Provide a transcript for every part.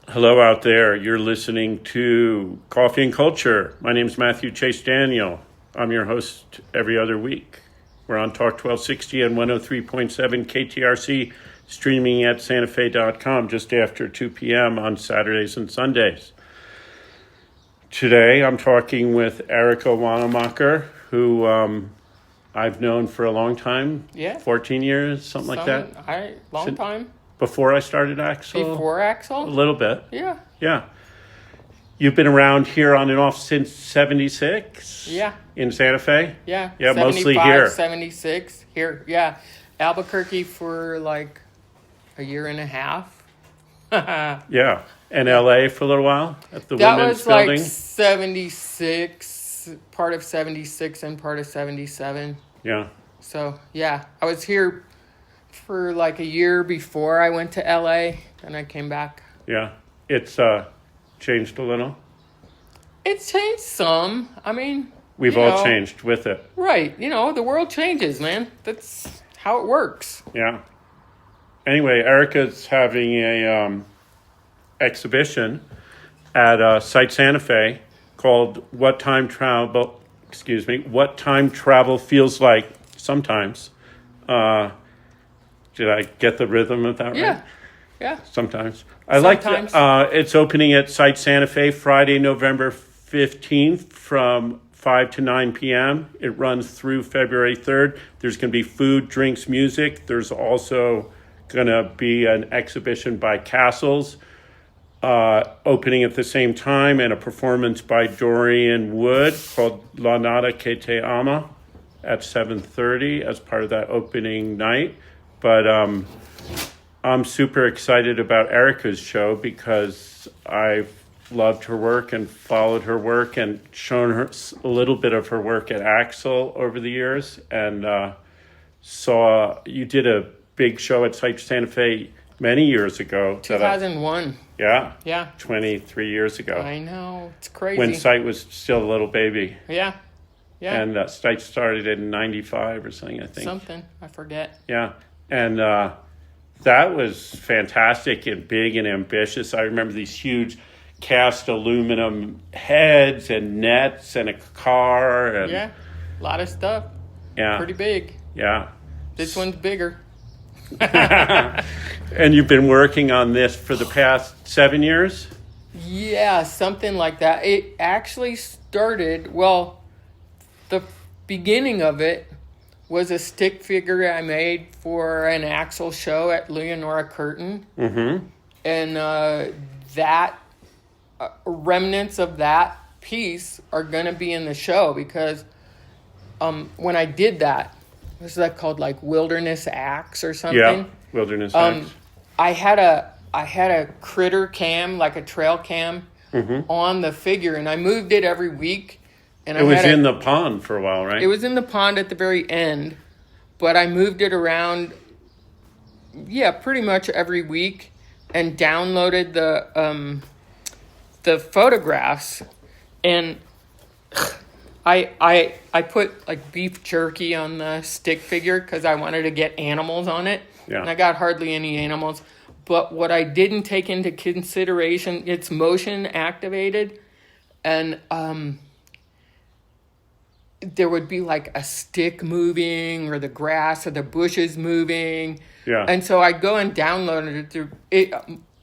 Hello out there. You're listening to Coffee and Culture. My name is Matthew Chase Daniel. I'm your host every other week. We're on Talk 1260 and 103.7 KTRC, streaming at santafe.com just after 2 p.m. on Saturdays and Sundays. Today I'm talking with Erika Wanenmacher, who I've known for a long time. Yeah. 14 years, something like that. Long time. Before I started Axel? Before Axel? A little bit. Yeah. Yeah. You've been around here on and off since 76? Yeah. In Santa Fe? Yeah. Yeah, mostly here. 76 here. Yeah. Albuquerque for like a year and a half. Yeah. And LA for a little while at the that Women's was Building? Like 76, part of 76 and part of 77. Yeah. So, yeah. I was here for like a year before I went to LA, and I came back. Yeah. It's changed a little? It's changed some. I mean... We've all changed with it. Right. The world changes, man. That's how it works. Yeah. Anyway, Erika's having a exhibition at Site Santa Fe called What Time Travel Feels Like Sometimes. Did I get the rhythm of that right? Yeah. Yeah. Sometimes. I like it's opening at Site Santa Fe Friday, November 15th from 5 to 9 p.m. It runs through February 3rd. There's going to be food, drinks, music. There's also going to be an exhibition by Castles opening at the same time, and a performance by Dorian Wood called La Nada Que Te Ama at 7:30 as part of that opening night. But I'm super excited about Erika's show because I've loved her work and followed her work and shown her a little bit of her work at Axel over the years, and saw you did a big show at Site Santa Fe many years ago. 2001. Yeah. 23 years ago. I know. It's crazy. When Site was still a little baby. Yeah. And Site started in 95 or something, I think. Something. I forget. Yeah. And that was fantastic and big and ambitious. I remember these huge cast aluminum heads and nets and a car. And, yeah. A lot of stuff. Yeah. Pretty big. Yeah. This one's bigger. And you've been working on this for the past 7 years? Yeah, something like that. It actually started, the beginning of it was a stick figure I made for an Axel show at Leonora Curtin. Mm-hmm. And that remnants of that piece are going to be in the show because when I did that, was that called like Wilderness Axe or something? Yeah, Wilderness Axe. I had a critter cam, like a trail cam, on the figure, and I moved it every week. And it was in the pond for a while, right? It was in the pond at the very end, but I moved it around, pretty much every week, and downloaded the photographs, and I put like beef jerky on the stick figure because I wanted to get animals on it, and I got hardly any animals. But what I didn't take into consideration, it's motion activated, and there would be like a stick moving or the grass or the bushes moving. Yeah. And so I'd go and download it through it.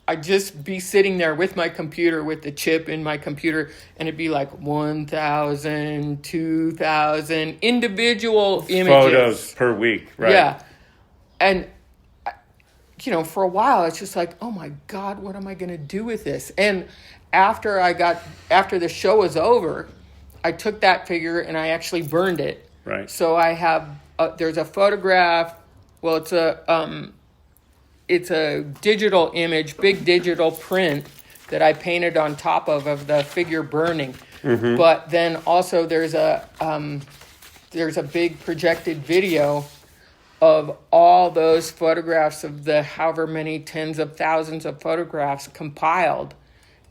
I'd just be sitting there with my computer, with the chip in my computer, and it'd be like 1,000, 2,000 individual images. Photos per week, right? Yeah. And, for a while, it's just like, oh my God, what am I going to do with this? And after the show was over, I took that figure and I actually burned it. Right. So I have, there's a photograph. Well, it's a digital image, big digital print that I painted on top of the figure burning. Mm-hmm. But then also there's a big projected video of all those photographs of the however many tens of thousands of photographs compiled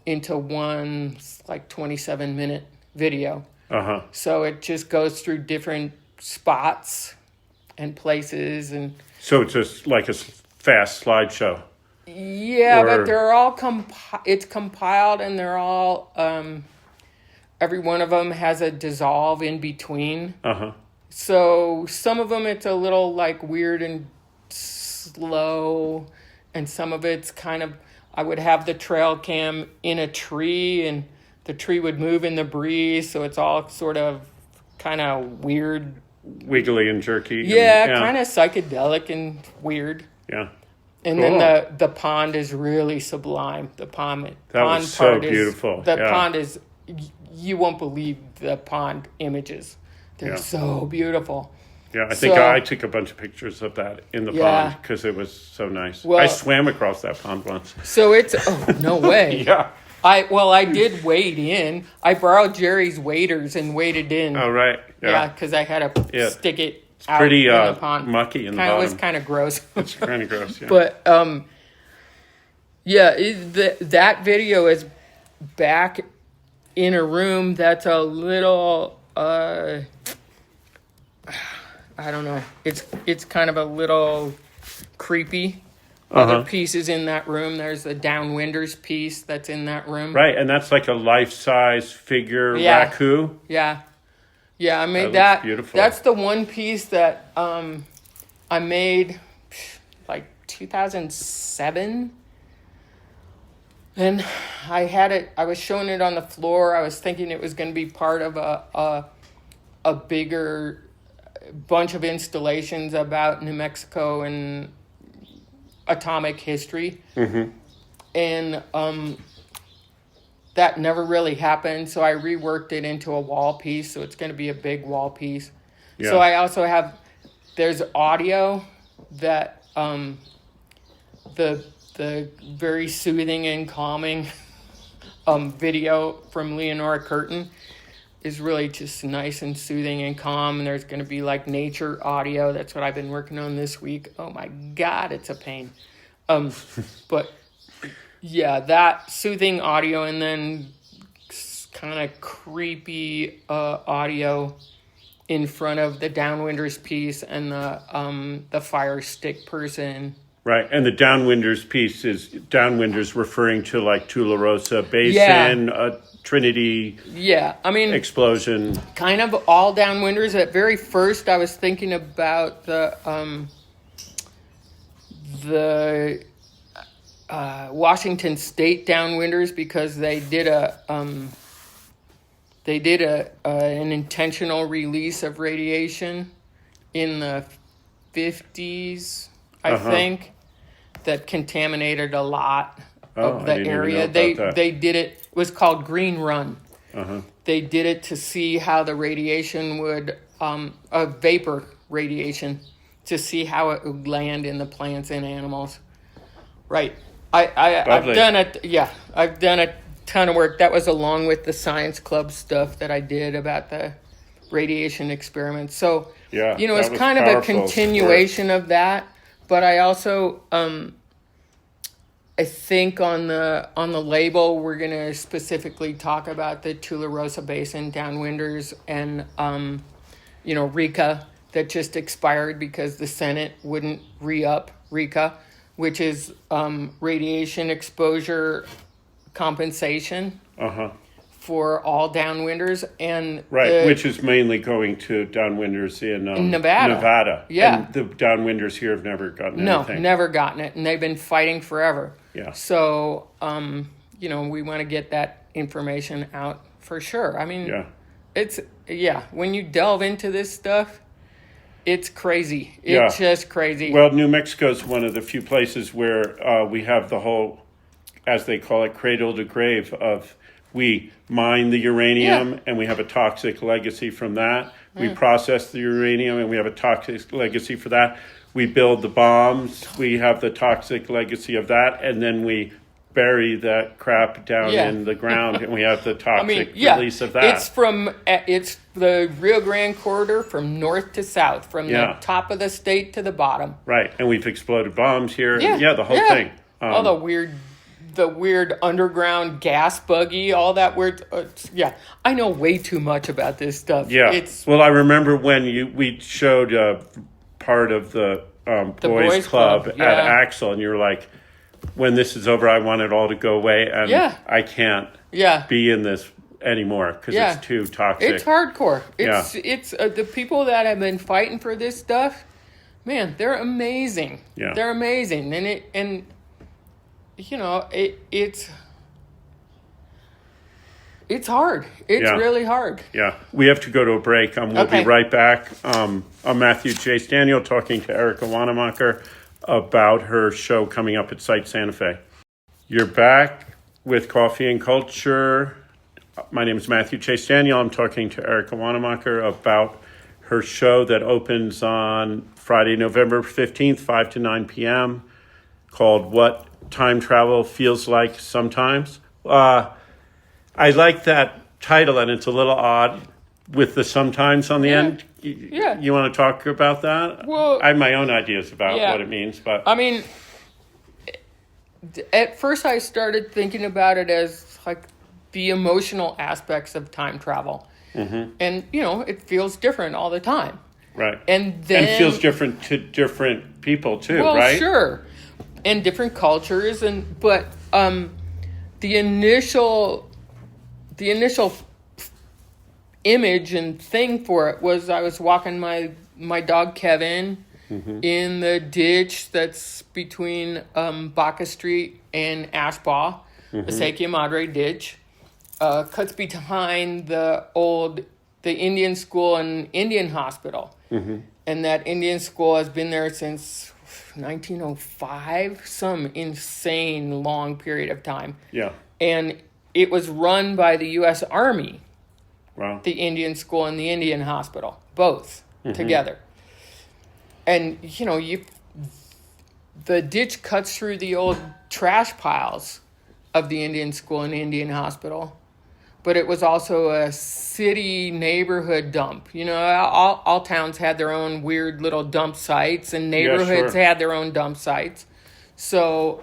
into one like 27-minute video. Uh-huh. So it just goes through different spots and places. And so it's just like a fast slideshow. Yeah, Or- but they're all it's compiled, and they're all every one of them has a dissolve in between. So some of them it's a little like weird and slow, and some of it's kind of, I would have the trail cam in a tree, and the tree would move in the breeze, so it's all sort of kind of weird, wiggly and jerky. yeah, kind of psychedelic and weird. Yeah. And Cool. then the pond is really sublime. The pond was so part beautiful. is, the Yeah. pond is, you won't believe the pond images. They're so beautiful. Yeah, I think So- I took a bunch of pictures of that in the Yeah. pond because it was so nice. Well- I swam across that pond once. So it's, oh, no way. Yeah. I did wade in. I borrowed Jerry's waders and waded in. Oh, right. Yeah, because I had to Yeah. stick it out Pretty in the pond. mucky in the Kinda bottom. was kind of gross. It's kind of gross, yeah. But yeah, that video is back in a room that's a little I don't know. It's kind of a little creepy. Other pieces in that room. There's the downwinders piece that's in that room. Right, and that's like a life-size figure raku. Yeah. Yeah, I made That looks that. beautiful. That's the one piece that I made like 2007. And I had it, I was showing it on the floor. I was thinking it was going to be part of a bigger bunch of installations about New Mexico and atomic history. And that never really happened, so I reworked it into a wall piece, so it's going to be a big wall piece. Yeah. So I also have, there's audio that the very soothing and calming video from Leonora Curtin is really just nice and soothing and calm, and there's going to be like nature audio. That's what I've been working on this week. Oh my God, it's a pain. But yeah, that soothing audio, and then kind of creepy audio in front of the downwinders piece and the fire stick person. Right, and the downwinders piece is downwinders referring to like Tularosa Basin, Trinity Yeah, I mean, explosion. kind of all downwinders. At very first, I was thinking about the Washington State downwinders, because they did an intentional release of radiation in the 50s, I think, that contaminated a lot of the I didn't even area. know about that. They did it. It was called Green Run. They did it to see how the radiation would, vapor radiation, to see how it would land in the plants and animals. Right. I've Lovely. done it. Yeah, I've done a ton of work. That was along with the science club stuff that I did about the radiation experiments. So, Yeah, you know, that it's was kind of a powerful continuation of that. But I also, I think on the label, we're going to specifically talk about the Tularosa Basin downwinders and, RECA that just expired because the Senate wouldn't re-up RECA, which is radiation exposure compensation for all downwinders. And Right, which is mainly going to downwinders in Nevada. Yeah. And the downwinders here have never gotten anything. No, never gotten it, and they've been fighting forever. Yeah. So, we want to get that information out for sure. I mean, when you delve into this stuff, it's crazy. It's just crazy. Well, New Mexico is one of the few places where we have the whole, as they call it, cradle to grave of, we mine the uranium and we have a toxic legacy from that. We process the uranium and we have a toxic legacy for that. We build the bombs. We have the toxic legacy of that. And then we bury that crap down in the ground and we have the toxic release of that. It's the Rio Grande corridor from north to south, from the top of the state to the bottom. Right. And we've exploded bombs here. Yeah, the whole thing. All the weird underground gas buggy, all that weird. I know way too much about this stuff. Yeah. Well, I remember when we showed part of the boys club at Axel, and you were like, when this is over, I want it all to go away, and Yeah. I can't Yeah. be in this anymore because Yeah. it's too toxic. It's hardcore. It's the people that have been fighting for this stuff, man, they're amazing. Yeah. They're amazing. And it's hard. It's really hard. Yeah, we have to go to a break. We'll Okay. be right back. I'm Matthew Chase Daniel talking to Erika Wanenmacher about her show coming up at Site Santa Fe. You're back with Coffee and Culture. My name is Matthew Chase Daniel. I'm talking to Erika Wanenmacher about her show that opens on Friday, November 15th, 5 to 9 p.m., called What Time Travel Feels Like Sometimes. I like that title, and it's a little odd with the sometimes on the end. Yeah. You want to talk about that? Well, I have my own ideas about what it means, but I mean, at first I started thinking about it as like the emotional aspects of time travel. Mm-hmm. And, it feels different all the time. right. And then it feels different to different people too, well, right? sure. And different cultures but the initial image and thing for it was I was walking my dog Kevin in the ditch that's between Baca Street and Ashbaugh, the Sequia Madre ditch. Cuts behind the Indian school and Indian hospital. And that Indian school has been there since 1905, some insane long period of time. Yeah. And it was run by the U.S. Army, Wow. the Indian school and the Indian hospital, both together. And, the ditch cuts through the old trash piles of the Indian school and Indian hospital. But it was also a city neighborhood dump. All towns had their own weird little dump sites, and neighborhoods had their own dump sites. So,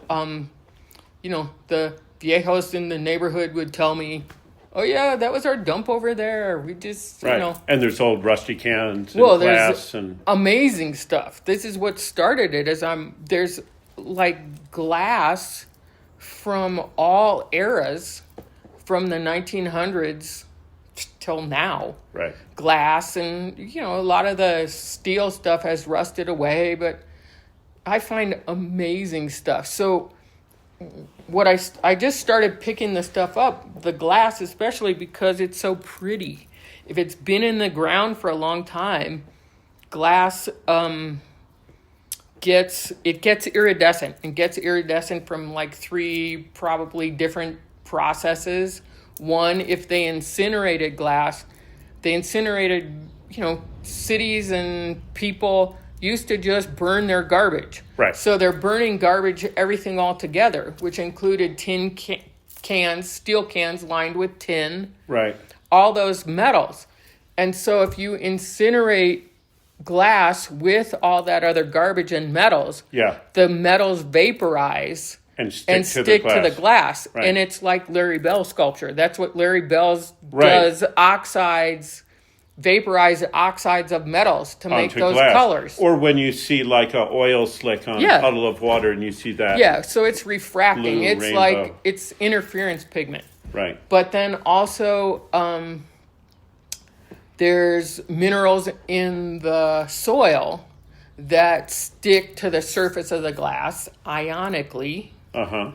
the viejos in the neighborhood would tell me, "Oh yeah, that was our dump over there. We just, Right. And there's old rusty cans and Well, glass there's and amazing stuff. This is what started it. There's like glass from all eras, from the 1900s till now. right. Glass and a lot of the steel stuff has rusted away, but I find amazing stuff. So what I just started picking the stuff up, the glass especially, because it's so pretty. If it's been in the ground for a long time, glass gets iridescent. It gets iridescent from like 3 probably different processes. One, if they incinerated glass, cities and people used to just burn their garbage. Right. So they're burning garbage, everything all together, which included tin cans, steel cans lined with tin, Right. all those metals. And so if you incinerate glass with all that other garbage and metals, the metals vaporize And stick, to to the glass. Right. And it's like Larry Bell sculpture. That's what Larry Bell does, vaporize oxides of metals to make onto those glass. colors. Or when you see like a oil slick on a puddle of water and you see that. Yeah, so it's refracting. Blue It's rainbow. like, it's interference pigment. Right. But then also, there's minerals in the soil that stick to the surface of the glass ionically. Uh-huh.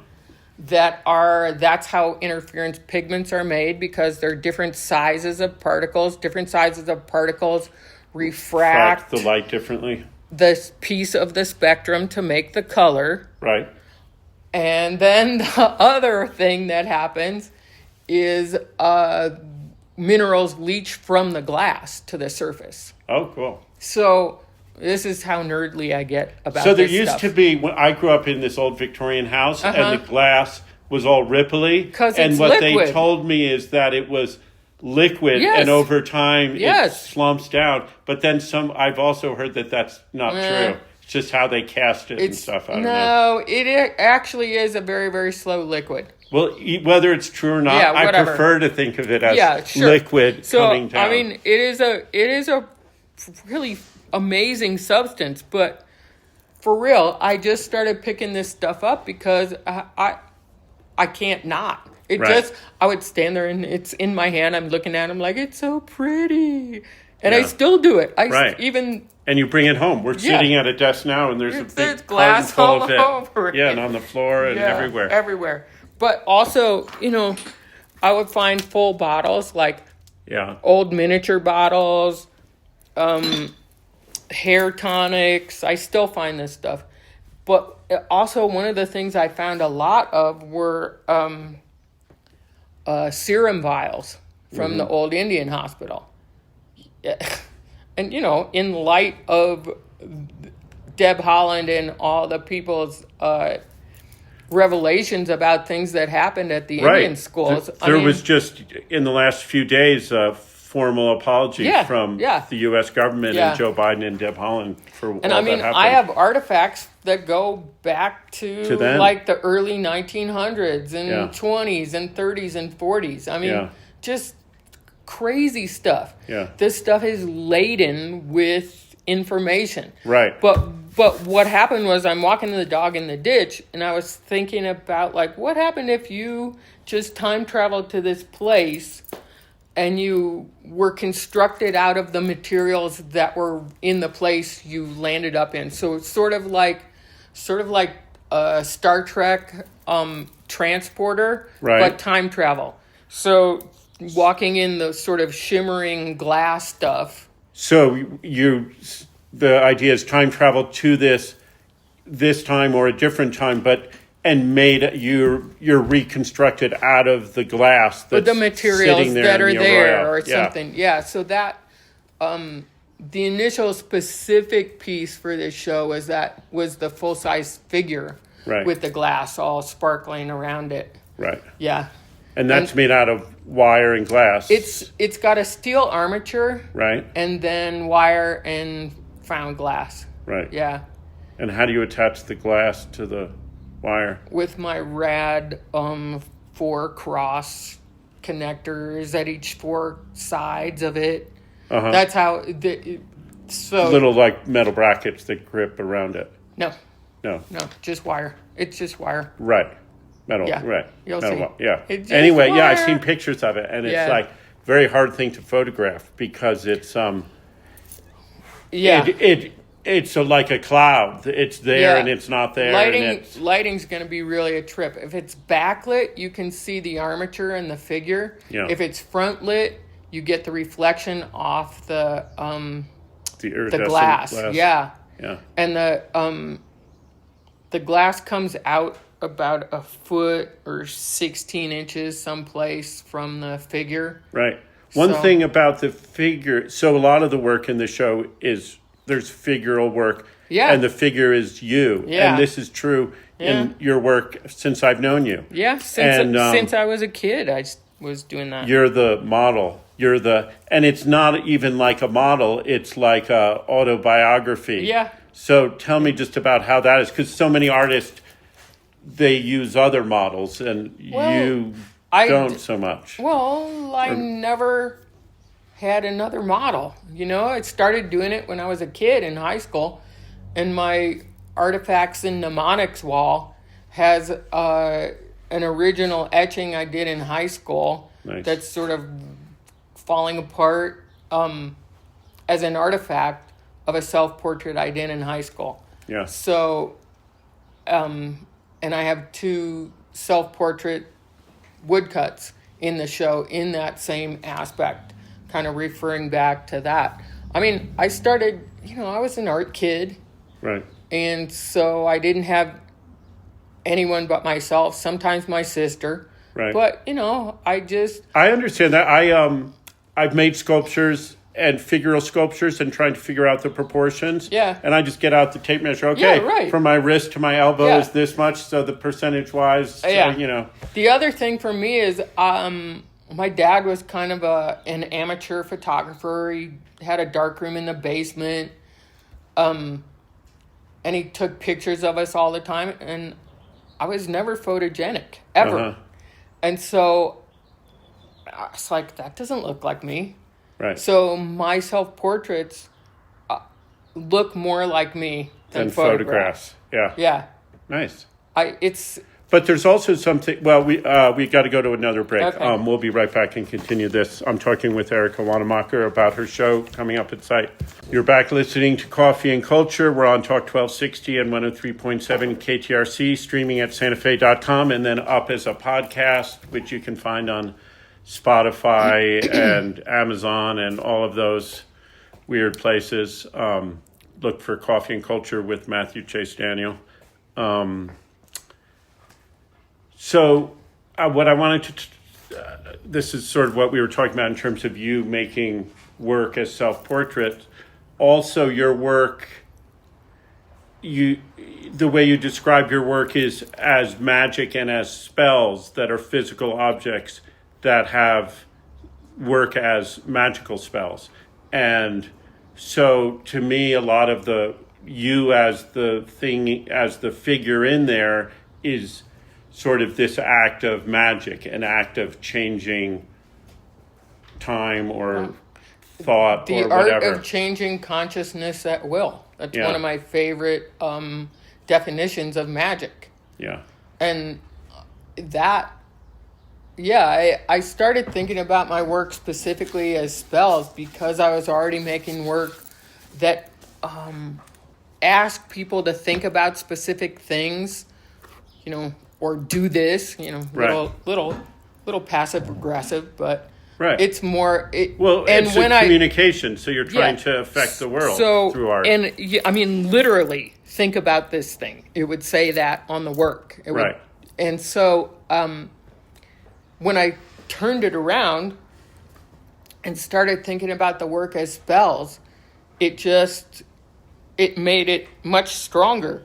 That's how interference pigments are made, because they're different sizes of particles. Different sizes of particles refract the light differently. this piece of the spectrum to make the color. Right. And then the other thing that happens is minerals leach from the glass to the surface. Oh, cool. So this is how nerdly I get about So there this used stuff. to be, when I grew up in this old Victorian house, and the glass was all ripply. 'Cause and it's what liquid. they told me is that it was liquid, Yes. and over time it Yes. slumps down. But then I've also heard that that's not true. It's just how they cast it and stuff. I don't know. No, it actually is a very, very slow liquid. Well, whether it's true or not, Yeah, I whatever. prefer to think of it as liquid So, coming down. I mean, it is a really amazing substance, but for real, I just started picking this stuff up because I can't not. It Right. just, I would stand there and it's in my hand. I'm looking at them like, it's so pretty. And I Yeah. still do it. Right. And you bring it home. We're sitting at a desk now, and there's a there's big glass carton full all of it. over it. Yeah, and on the floor and everywhere. Everywhere. But also, I would find full bottles, like Yeah. old miniature bottles, hair tonics. I still find this stuff. But also, one of the things I found a lot of were serum vials from the old Indian hospital. Yeah. And, in light of Deb Holland and all the people's revelations about things that happened at the Indian schools. There was just, in the last few days, a formal apology from the U.S. government and Joe Biden and Deb Holland for all that happened. I have artifacts that go back to then? like the early 1900s and 20s and 30s and 40s. Just crazy stuff. Yeah. This stuff is laden with information. Right. But what happened was I'm walking the dog in the ditch and I was thinking about like what happened if you just time traveled to this place and you were constructed out of the materials that were in the place you landed up in. So it's sort of like a Star Trek transporter, but time travel. So walking in the sort of shimmering glass stuff. So the idea is time travel to this time or a different time, and you're reconstructed out of the glass that's the materials that are there or yeah. something. Yeah, so that the initial specific piece for this show was the full-size figure with the glass all sparkling around it. Right. Yeah. And that's made out of wire and glass. It's got a steel armature. Right. And then wire and found glass. Right. Yeah. And how do you attach the glass to the wire? With my rad 4 cross connectors at each 4 sides of it. Uh-huh. That's how little like metal brackets that grip around it. No, just wire. It's just wire. Right. Metal. Yeah. Right. You'll metal, see. Yeah. Anyway, wire. I've seen pictures of it, and it's like very hard thing to photograph because it's it's like a cloud. It's there and it's not there. Lighting's going to be really a trip. If it's backlit, you can see the armature and the figure. Yeah. If it's front lit, you get the reflection off the iridescent glass. Yeah. Yeah. And the glass comes out about a foot or 16 inches someplace from the figure. Right. One thing about the figure, so a lot of the work in the show is there's figural work. Yeah. And the figure is you. Yeah. And this is true in your work since I've known you. Yeah. Since I was a kid, I was doing that. You're the model. And it's not even like a model. It's like a autobiography. Yeah. So tell me just about how that is, because so many artists, they use other models, and you don't so much. Well, I never had another model. I started doing it when I was a kid in high school, and my Artifacts and Mnemonics wall has an original etching I did in high school. Nice. That's sort of falling apart as an artifact of a self-portrait I did in high school. Yeah. So, and I have 2 self-portrait woodcuts in the show in that same aspect, kind of referring back to that. I mean, I started, I was an art kid. Right. And so I didn't have anyone but myself, sometimes my sister. Right. But, I understand that. I've made sculptures and figural sculptures and trying to figure out the proportions. Yeah. And I just get out the tape measure. Okay, from my wrist to my elbow is this much, so the percentage-wise, The other thing for me is my dad was kind of an amateur photographer. He had a darkroom in the basement, and he took pictures of us all the time, and I was never photogenic, ever. Uh-huh. And so I was like, that doesn't look like me. Right. So my self-portraits look more like me than photographs. Yeah. Yeah. Nice. But there's also something. Well, we got to go to another break. Okay. We'll be right back and continue this. I'm talking with Erika Wanenmacher about her show coming up at Site. You're back listening to Coffee and Culture. We're on Talk 1260 and 103.7 KTRC, streaming at santafe.com, and then up as a podcast, which you can find on Spotify and Amazon and all of those weird places. Look for Coffee and Culture with Matthew Chase Daniel. So what I wanted to, this is sort of what we were talking about in terms of you making work as self-portrait. Also, your work, the way you describe your work is as magic and as spells that are physical objects that have work as magical spells. And so to me, a lot of you as the thing, as the figure in there is sort of this act of magic, an act of changing time or thought or whatever. The art of changing consciousness at will. That's Yeah. one of my favorite definitions of magic. Yeah. And that, I started thinking about my work specifically as spells because I was already making work that asked people to think about specific things, or do this, Right. little passive aggressive, but Right. it's more. It's a communication, so you're trying to affect the world through art. And I mean, literally, think about this thing. It would say that on the work. Right. And so when I turned it around and started thinking about the work as spells, it made it much stronger.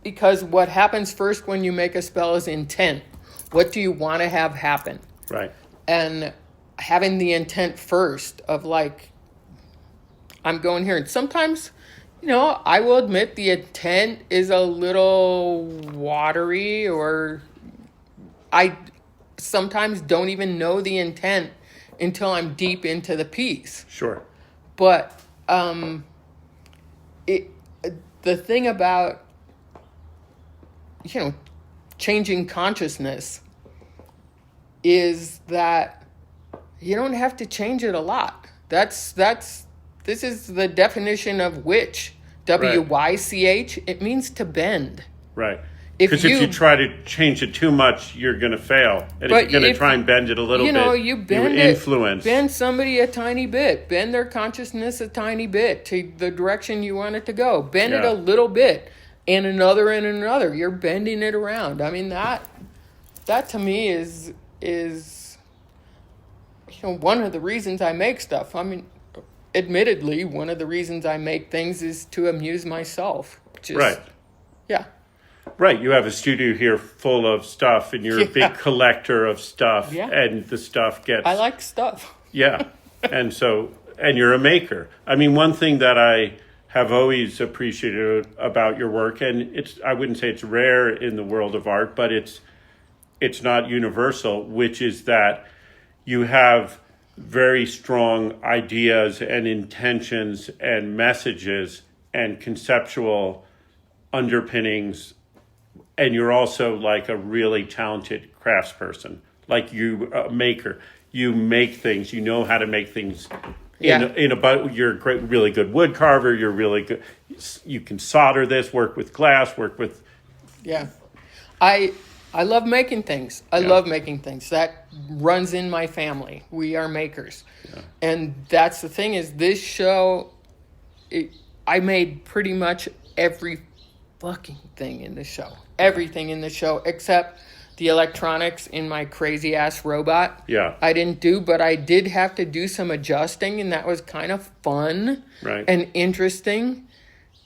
Because what happens first when you make a spell is intent. What do you want to have happen? Right. And having the intent first of I'm going here. And sometimes, I will admit the intent is a little watery, or I sometimes don't even know the intent until I'm deep into the piece. Sure. But the thing about changing consciousness is that you don't have to change it a lot. This is the definition of witch. W-Y-C-H. It means to bend. Right. Because if you try to change it too much, you're going to fail. And if you're going to try and bend it a little bit, you bend influence. Bend somebody a tiny bit. Bend their consciousness a tiny bit to the direction you want it to go. Bend it a little bit. And another and another. You're bending it around. I mean, that to me is one of the reasons I make stuff. I mean, admittedly, one of the reasons I make things is to amuse myself. Right. Yeah. Right. You have a studio here full of stuff, and you're a big collector of stuff, and the stuff gets... I like stuff. Yeah. And you're a maker. I mean, one thing that I have always appreciated about your work, and I wouldn't say it's rare in the world of art, but it's not universal, which is that you have very strong ideas and intentions and messages and conceptual underpinnings, and you're also like a really talented craftsperson, like a maker. You make things, you know how to make things. You're a great, really good wood carver. You're really good. You can solder this, work with glass, work with. Yeah, I love making things. I love making things. That runs in my family. We are makers, and that's the thing. Is this show? I made pretty much every fucking thing in the show. Everything in the show except the electronics in my crazy ass robot. Yeah. I didn't do, but I did have to do some adjusting, and that was kind of fun and interesting.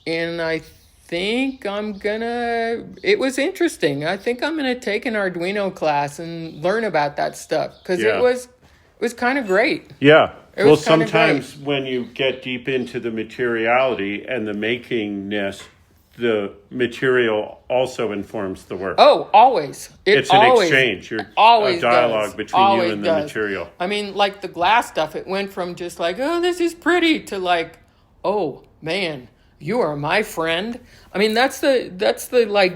And I think it was interesting. I think I'm gonna take an Arduino class and learn about that stuff because it was kind of great. Yeah. Well, sometimes when you get deep into the materiality and the makingness, the material also informs the work. Oh, always. It's an exchange. A dialogue between you and the material. I mean, like the glass stuff, it went from just like, oh, this is pretty, to like, oh, man, you are my friend. I mean, that's the like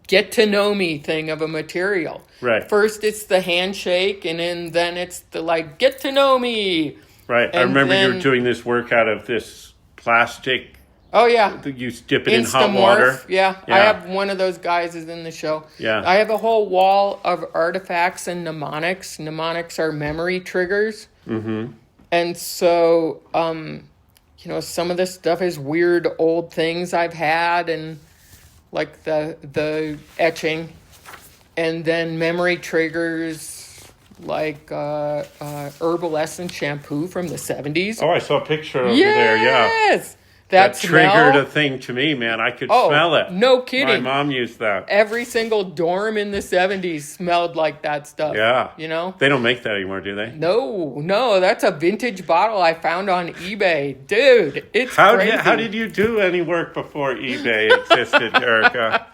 get to know me thing of a material. Right. First it's the handshake, and then it's the like get to know me. Right. I And remember you were then- doing this work out of this plastic. Oh yeah. You dip it in hot water. Yeah. Yeah. I have one of those guys is in the show. Yeah. I have a whole wall of artifacts and mnemonics. Mnemonics are memory triggers. Mm-hmm. And so, some of this stuff is weird old things I've had, and like the etching, and then memory triggers like herbal essence shampoo from the 70s. Oh, I saw a picture over there. Yeah. Yes. That That triggered smell. a thing to me, man. I could Oh, smell it. no kidding. My mom used that. Every single dorm in the 70s smelled like that stuff. Yeah. You know? They don't make that anymore, do they? No, that's a vintage bottle I found on eBay. Dude, it's crazy. How did you do any work before eBay existed, Erika?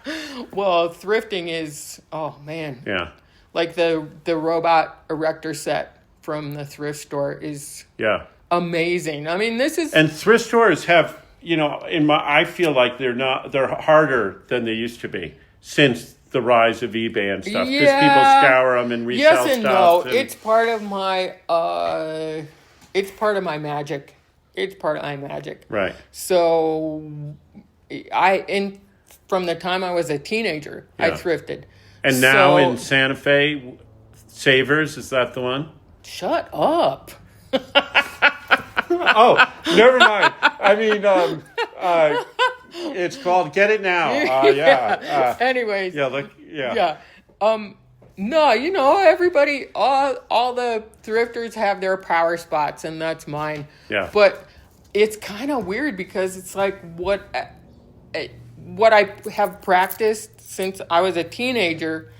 Well, thrifting is, oh man. Yeah. Like the robot erector set from the thrift store is Yeah. amazing. I mean, this is... And thrift stores have, I feel like they're harder than they used to be since the rise of eBay and stuff. Because people scour them and resell yes and stuff. no. It's part of my magic. It's part of my magic. Right. So from the time I was a teenager, I Yeah. thrifted. And now So- in Santa Fe, Savers, is that the one? Shut up. Oh, never mind. I mean, it's called Get It Now. Yeah. Anyways. Yeah, look, yeah. Yeah. No, everybody, all the thrifters have their power spots, and that's mine. Yeah. But it's kind of weird because it's like what I have practiced since I was a teenager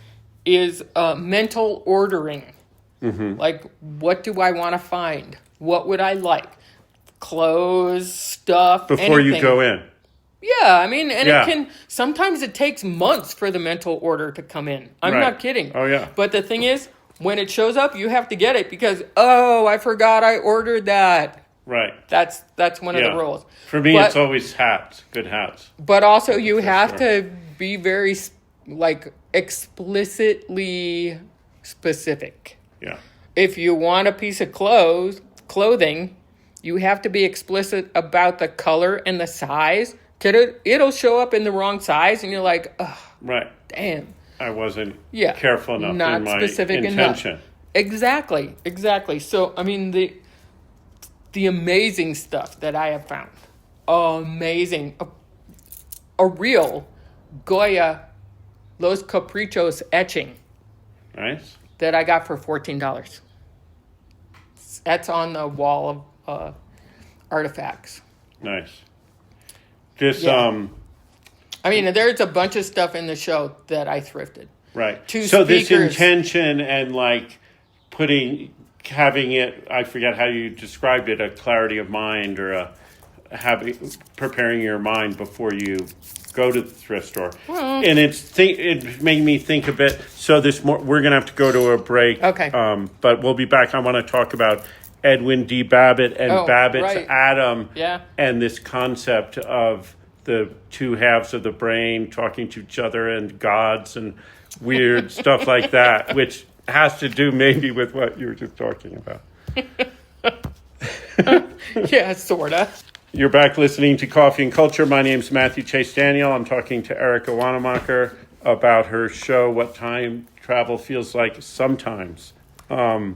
is mental ordering. Mm-hmm. Like, what do I want to find? What would I like? Clothes, stuff, Before you anything. go in. Yeah, I mean, and Yeah. sometimes it takes months for the mental order to come in. I'm Right. not kidding. Oh, yeah. But the thing is, when it shows up, you have to get it because, I forgot I ordered that. Right. That's one of Yeah. the rules. For me, But- it's always hats. Good hats. But also, you have sure. to be very, explicitly specific. Yeah. If you want a piece of clothing, you have to be explicit about the color and the size. It'll show up in the wrong size, and you're like, ugh, Right. damn. I wasn't Yeah. careful enough Not in my specific intention. enough. Exactly. So, I mean, the amazing stuff that I have found. Amazing. A real Goya Los Caprichos etching Nice. that I got for $14. That's on the wall of artifacts. Nice. This, Yeah. I mean, there's a bunch of stuff in the show that I thrifted. right. Two So this speakers. intention and having it, I forget how you described it, a clarity of mind or preparing your mind before you go to the thrift store. And it made me think a bit. So we're going to have to go to a break. Okay. But we'll be back. I want to talk about Edwin D. Babbitt and Babbitt's right. atom. Yeah. And this concept of the two halves of the brain talking to each other and gods and weird stuff like that, which has to do maybe with what you were just talking about. Yeah, sort of. You're back listening to Coffee and Culture. My name's Matthew Chase Daniel. I'm talking to Erika Wanenmacher about her show, What Time Travel Feels Like Sometimes. I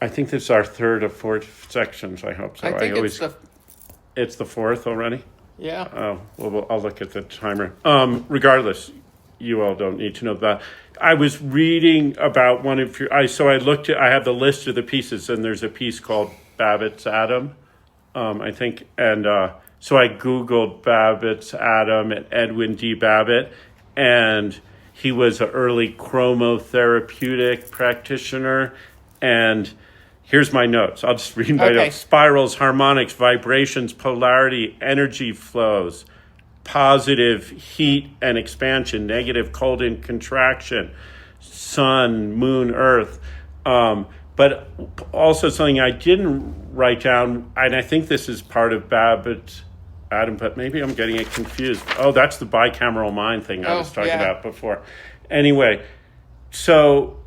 think this is our third or fourth sections, I hope so. I think It's the fourth already? yeah. Oh, well, I'll look at the timer. Regardless, you all don't need to know that. I was reading about one of your... I have the list of the pieces, and there's a piece called Babbitt's Atom, I think. And so I Googled Babbitt's Atom and Edwin D. Babbitt, and he was an early chromotherapeutic practitioner. And here's my notes. I'll just read my notes. Spirals, harmonics, vibrations, polarity, energy flows, positive heat and expansion, negative cold and contraction, sun, moon, earth. But also something I didn't write down, and I think this is part of Babbitt's Adam, but maybe I'm getting it confused. Oh, that's the bicameral mind thing I was talking about before. Anyway, so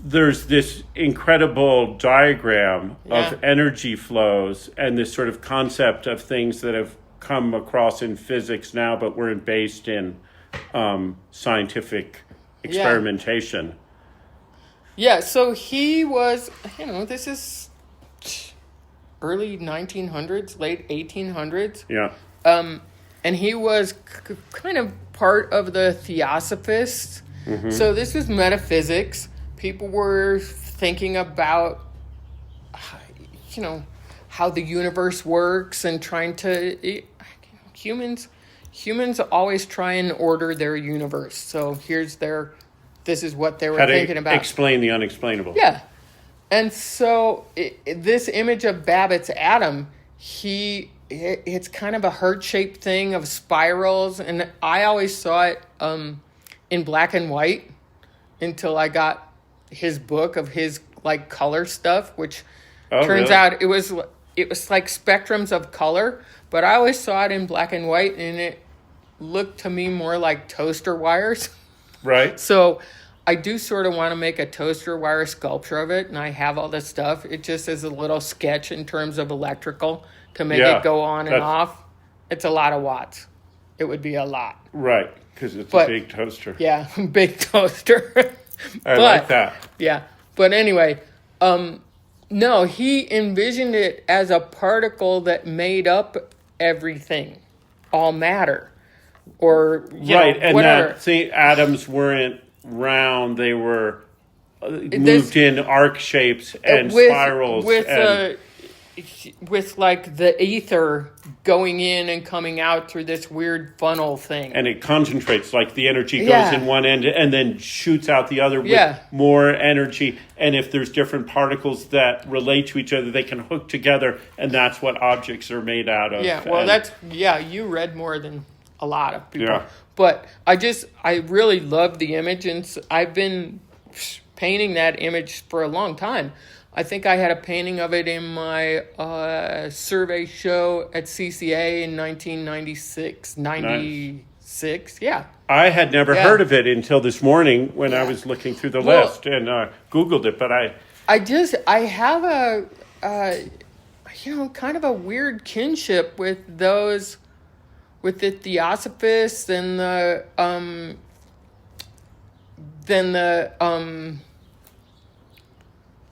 there's this incredible diagram of energy flows and this sort of concept of things that have come across in physics now, but weren't based in scientific experimentation. Yeah, so he was, this is early 1900s, late 1800s. Yeah. And he was kind of part of the Theosophists. Mm-hmm. So this was metaphysics. People were thinking about, how the universe works and trying to... Humans always try and order their universe. So this is what they were thinking about. Explain the unexplainable. Yeah. And so this image of Babbitt's atom, it's kind of a heart-shaped thing of spirals. And I always saw it in black and white until I got his book of his like color stuff, which turns out it was like spectrums of color. But I always saw it in black and white, and it looked to me more like toaster wires. Right. So I do sort of want to make a toaster wire sculpture of it, and I have all this stuff. It just is a little sketch in terms of electrical to make it go on and off. It's a lot of watts. It would be a lot. Right, because it's a big toaster. Yeah, big toaster. I like that. Yeah, but anyway, no, he envisioned it as a particle that made up everything, all matter, or right, and whatever. that atoms weren't round; they were moved in arc shapes and spirals, with like the ether going in and coming out through this weird funnel thing. And it concentrates, like the energy goes in one end and then shoots out the other with more energy. And if there's different particles that relate to each other, they can hook together, and that's what objects are made out of. Yeah, well, you read more than a lot of people. Yeah. But I really love the image, and I've been painting that image for a long time. I think I had a painting of it in my survey show at CCA in 1996, 96. Yeah. I had never heard of it until this morning when I was looking through the list and Googled it, but I have a kind of a weird kinship with those, with the Theosophists and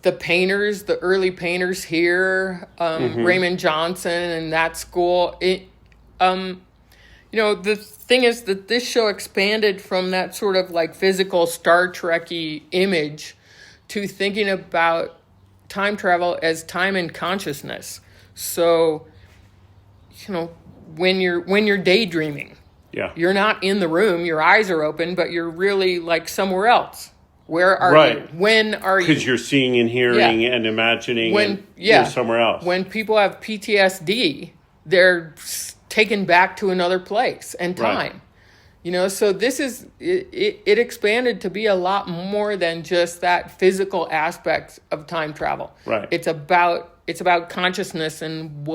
the painters, the early painters here, Raymond Johnson and that school. The thing is that this show expanded from that sort of like physical Star Trek-y image to thinking about time travel as time and consciousness. So, when you're daydreaming, you're not in the room, your eyes are open, but you're really like somewhere else. Where are you? When are you? Because you're seeing and hearing and imagining you're somewhere else. When people have PTSD, they're taken back to another place and time. So this is, it expanded to be a lot more than just that physical aspect of time travel. Right. It's about consciousness and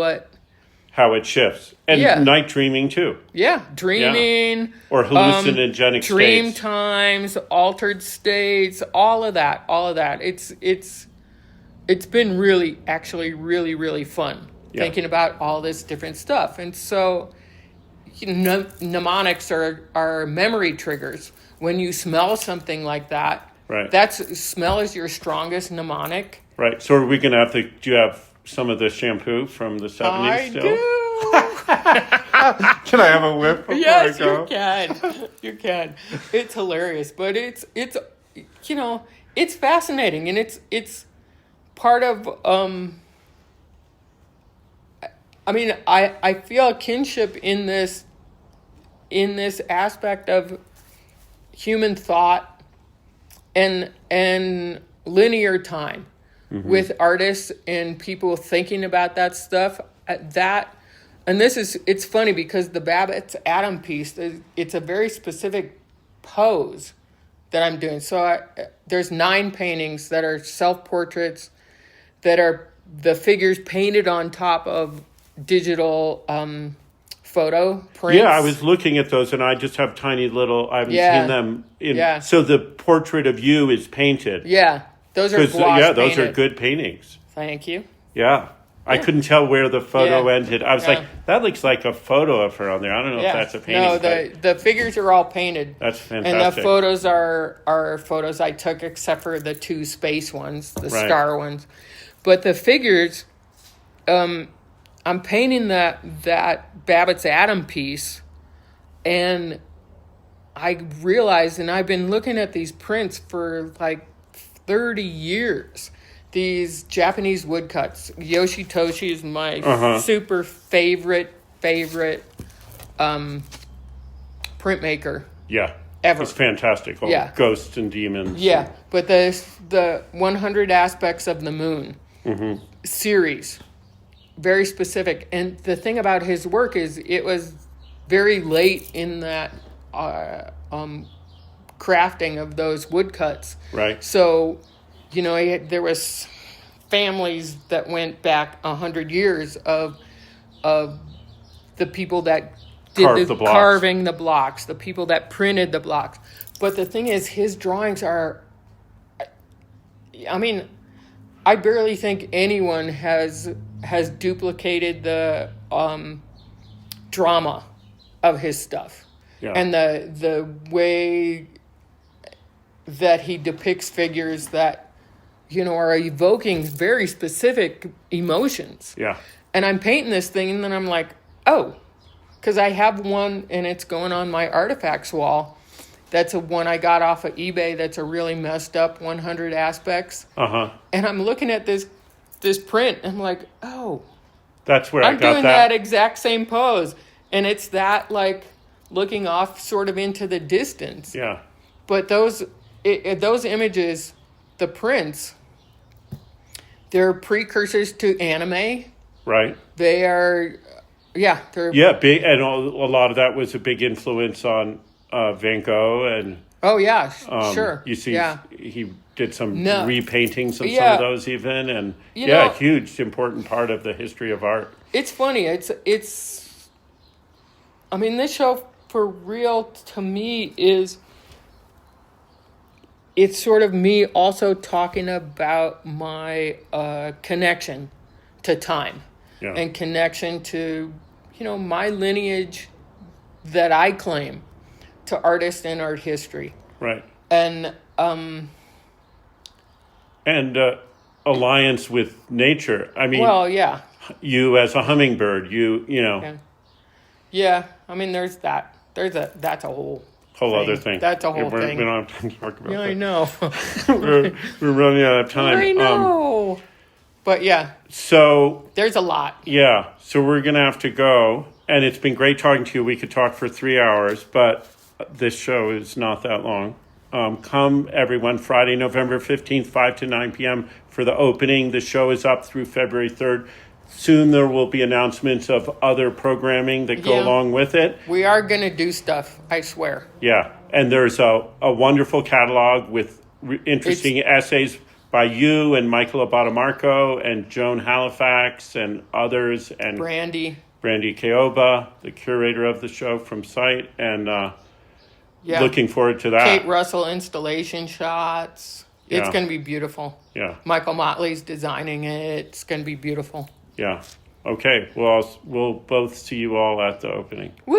how it shifts. And night dreaming too. Yeah, dreaming. Yeah. Or hallucinogenic dream states. times, altered states, all of that. It's been really fun thinking about all this different stuff. And so mnemonics are memory triggers. When you smell something like that, smell is your strongest mnemonic. Right. So are we going to have do you have some of the shampoo from the 70s still? I do. Can I have a whiff before I go? Yes, you can. It's hilarious, but it's it's fascinating, and it's part of I feel a kinship in this aspect of human thought and linear time. Mm-hmm. With artists and people thinking about that stuff, it's funny because the Babbitt's atom piece, it's a very specific pose that I'm doing. So there's 9 paintings that are self-portraits that are the figures painted on top of digital photo prints. Yeah, I was looking at those, and I just have tiny little. I haven't seen them. So the portrait of you is painted. Yeah, those are gloss those painted. are good paintings. Thank you. Yeah. I couldn't tell where the photo ended. I was Yeah. like, that looks like a photo of her on there. I don't know if that's a painting. No, the figures are all painted. That's fantastic. And the photos are photos I took, except for the two space ones, the star ones. But the figures, I'm painting that Babbitt's Atom piece, and I realized, and I've been looking at these prints for like 30 years. These Japanese woodcuts. Yoshitoshi is my super favorite printmaker. Yeah. Ever. It's fantastic. All ghosts and demons. Yeah, but the 100 Aspects of the Moon series, very specific. And the thing about his work is it was very late in that crafting of those woodcuts. Right. So, there was families that went back 100 years of the people that did the carving the blocks, the people that printed the blocks. But the thing is, his drawings are, I barely think anyone has duplicated the drama of his stuff. Yeah. And the way that he depicts figures that, are evoking very specific emotions. Yeah. And I'm painting this thing, and then I'm like, oh, because I have one, and it's going on my artifacts wall. That's a one I got off of eBay. That's a really messed up 100 Aspects. And I'm looking at this print, and I'm like, oh, that's where I'm I got doing that exact same pose, and it's that like looking off sort of into the distance. Yeah. But those images, the prints, they're precursors to anime. Right. They are, they're big, and a lot of that was a big influence on Van Gogh, and sure. You see, he did some repaintings of some of those even, and huge important part of the history of art. It's funny. It's. This show for real to me is. It's sort of me also talking about my connection to time and connection to, my lineage that I claim to artists and art history. Right. And alliance with nature. You as a hummingbird, Yeah. There's that. That's a whole other thing. That's a whole thing. We don't have time to talk about that. Yeah, I know. we're running out of time. I know. But so there's a lot. Yeah. So we're going to have to go. And it's been great talking to you. We could talk for 3 hours, but this show is not that long. Come, everyone, Friday, November 15th, 5 to 9 p.m. for the opening. The show is up through February 3rd. Soon there will be announcements of other programming that go along with it. We are going to do stuff, I swear. Yeah, and there's a wonderful catalog with interesting essays by you and Michael Abatamarco and Joan Halifax and others. And Brandy Keoba, the curator of the show from site. And looking forward to that. Kate Russell installation shots. It's going to be beautiful. Yeah. Michael Motley's designing it. It's going to be beautiful. Yeah. Okay. Well, we'll both see you all at the opening. Woo!